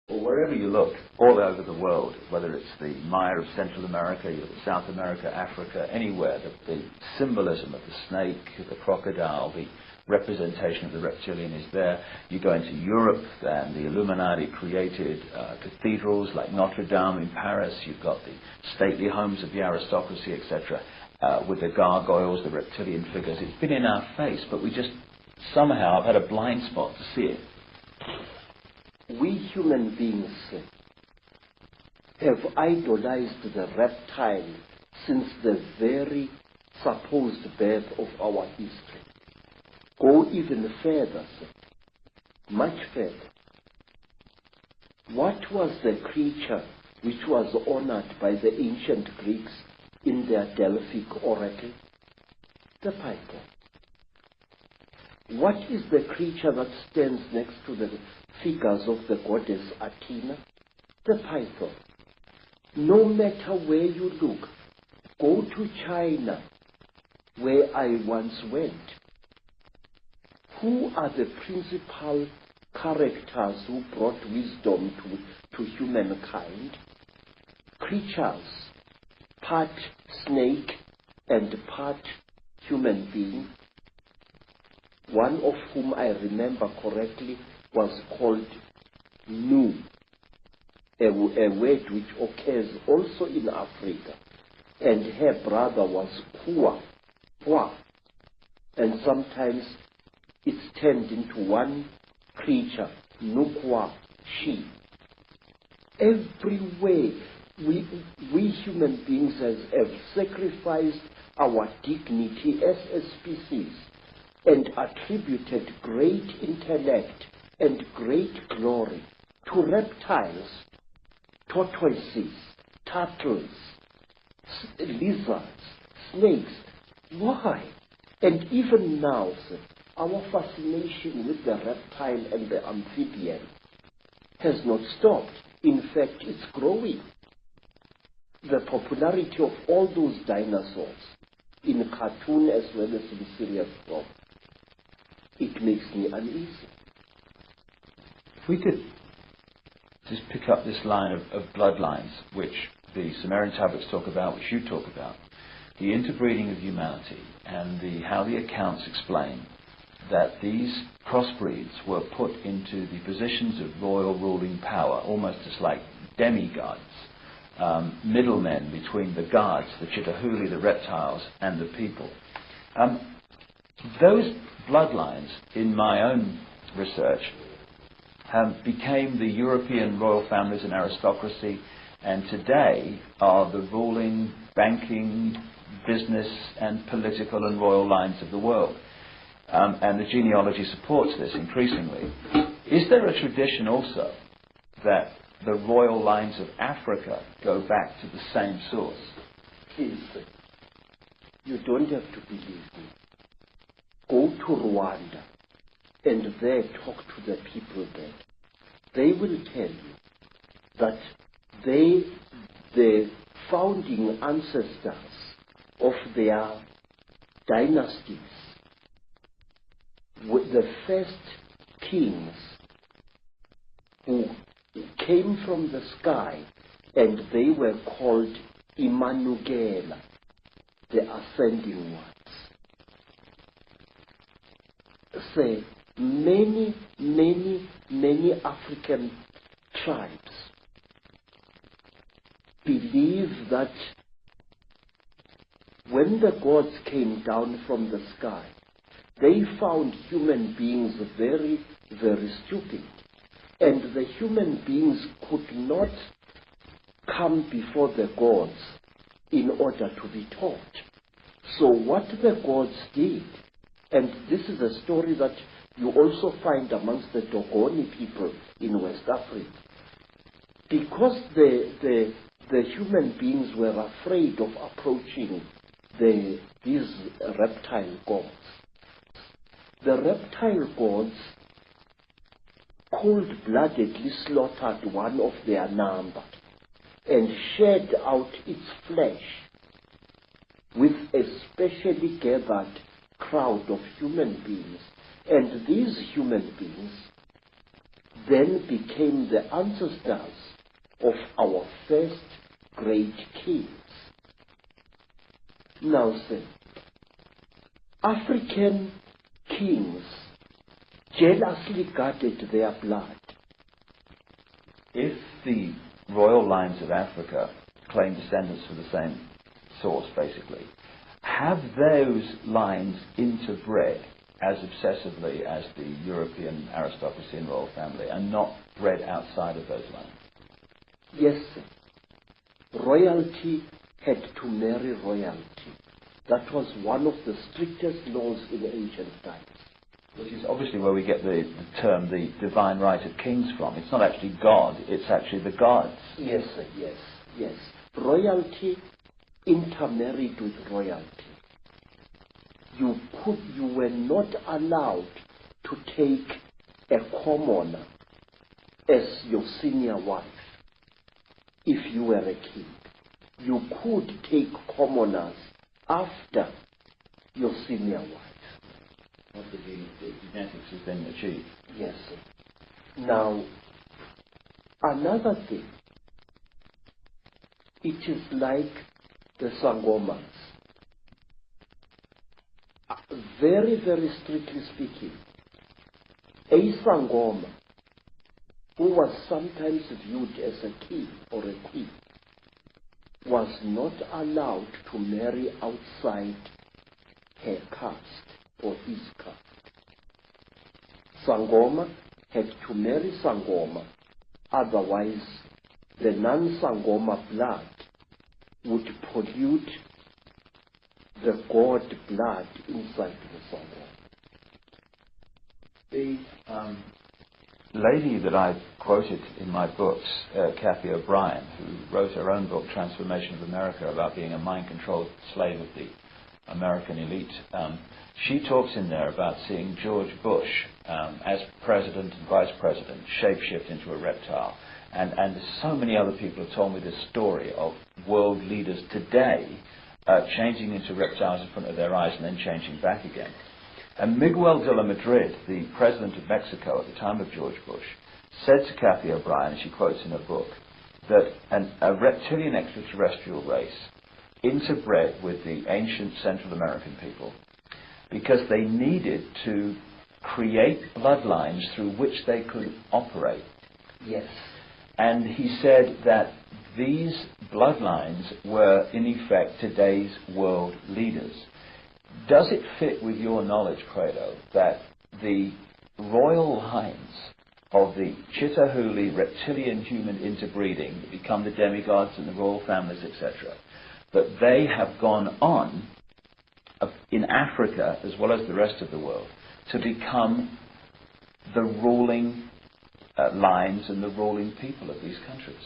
Well, wherever you look, all over the world, whether it's the Maya of Central America, you look at South America, Africa, anywhere, the symbolism of the snake, the crocodile, the representation of the reptilian is there. You go into Europe, and the Illuminati created cathedrals like Notre Dame in Paris. You've got the stately homes of the aristocracy, etc., with the gargoyles, the reptilian figures. It's been in our face, but we just somehow have had a blind spot to see it. We human beings have idolized the reptile since the very supposed birth of our history. Go even further, much further. What was the creature which was honored by the ancient Greeks in their Delphic oracle? The python. What is the creature that stands next to the figures of the goddess Athena? The python. No matter where you look, go to China, where I once went. Who are the principal characters who brought wisdom to humankind? Creatures, part snake and part human being. One of whom I remember correctly was called Nu, a word which occurs also in Africa. And her brother was Hua, and sometimes it's turned into one creature, Nukwa, she. Everywhere we human beings have sacrificed our dignity as a species and attributed great intellect and great glory to reptiles, tortoises, turtles, lizards, snakes. Why? And even now, sir, our fascination with the reptile and the amphibian has not stopped. In fact, it's growing. The popularity of all those dinosaurs, in cartoon as well as in serious form, it makes me uneasy. If we could just pick up this line of bloodlines, which the Sumerian tablets talk about, which you talk about, the interbreeding of humanity, and how the accounts explain that these crossbreeds were put into the positions of royal ruling power, almost as like demigods, middlemen between the gods, the Chittahuli, the reptiles, and the people. Those bloodlines, in my own research, became the European royal families and aristocracy, and today are the ruling, banking, business, and political and royal lines of the world. And the genealogy supports this increasingly. Is there a tradition also that the royal lines of Africa go back to the same source? Please, you don't have to believe me. Go to Rwanda and there talk to the people there. They will tell you that the founding ancestors of their dynasties were the first kings who came from the sky, and they were called Imanugela, the ascending ones. Say, many African tribes believe that when the gods came down from the sky, they found human beings very, very stupid. And the human beings could not come before the gods in order to be taught. So what the gods did, and this is a story that you also find amongst the Dogoni people in West Africa, because the human beings were afraid of approaching these reptile gods. The reptile gods cold-bloodedly slaughtered one of their number and shed out its flesh with a specially gathered crowd of human beings. And these human beings then became the ancestors of our first great kings. Now, sir, African kings jealously guarded their blood. If the royal lines of Africa claim descendants from the same source, basically, have those lines interbred as obsessively as the European aristocracy and royal family, and not bred outside of those lines? Yes, sir. Royalty had to marry royalty. That was one of the strictest laws in ancient times. Which is obviously where we get the term the divine right of kings from. It's not actually God, it's actually the gods. Yes, sir, yes. Royalty intermarried with royalty. You were not allowed to take a commoner as your senior wife if you were a king. You could take commoners after your senior wife. After the genetics has been achieved. Yes, sir. Now, another thing, it is like the Sangomas. Very, very strictly speaking, a Sangoma who was sometimes viewed as a king or a queen was not allowed to marry outside her caste or his caste. Sangoma had to marry Sangoma, otherwise the non-Sangoma blood would pollute the god blood inside the Sangoma. The lady that I quoted in my books, Kathy O'Brien, who wrote her own book, Transformation of America, about being a mind-controlled slave of the American elite, she talks in there about seeing George Bush as president and vice president shapeshift into a reptile. And so many other people have told me this story of world leaders today changing into reptiles in front of their eyes and then changing back again. And Miguel de la Madrid, the president of Mexico at the time of George Bush, said to Kathy O'Brien, and she quotes in her book, that a reptilian extraterrestrial race interbred with the ancient Central American people because they needed to create bloodlines through which they could operate. Yes. And he said that these bloodlines were, in effect, today's world leaders. Does it fit with your knowledge, Credo, that the royal lines of the Chitahuli reptilian human interbreeding that become the demigods and the royal families, etc., that they have gone on in Africa, as well as the rest of the world, to become the ruling lines and the ruling people of these countries?